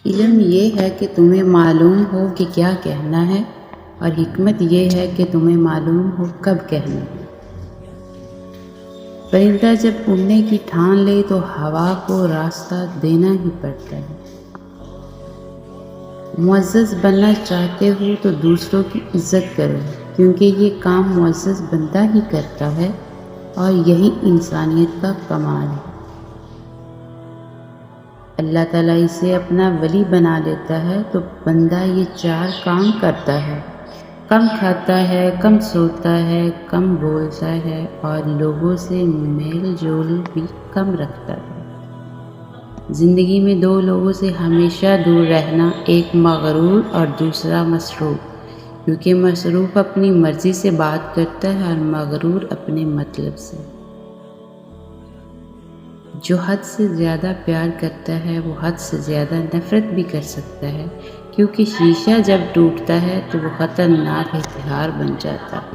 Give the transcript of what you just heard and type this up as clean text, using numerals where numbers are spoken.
علم یہ ہے کہ تمہیں معلوم ہو کہ کیا کہنا ہے، اور حکمت یہ ہے کہ تمہیں معلوم ہو کب کہنا ہے۔ پرندہ جب اڑنے کی ٹھان لے تو ہوا کو راستہ دینا ہی پڑتا ہے۔ معزز بننا چاہتے ہو تو دوسروں کی عزت کرو، کیونکہ یہ کام معزز بندہ ہی کرتا ہے، اور یہی انسانیت کا کمال ہے۔ اللہ تعالیٰ اسے اپنا ولی بنا لیتا ہے تو بندہ یہ 4 کام کرتا ہے: کم کھاتا ہے، کم سوتا ہے، کم بولتا ہے، اور لوگوں سے میل جول بھی کم رکھتا ہے۔ زندگی میں 2 لوگوں سے ہمیشہ دور رہنا، ایک مغرور اور دوسرا مسرور، کیونکہ مسرور اپنی مرضی سے بات کرتا ہے اور مغرور اپنے مطلب سے۔ جو حد سے زیادہ پیار کرتا ہے وہ حد سے زیادہ نفرت بھی کر سکتا ہے، کیونکہ شیشہ جب ٹوٹتا ہے تو وہ خطرناک ہتھیار بن جاتا ہے۔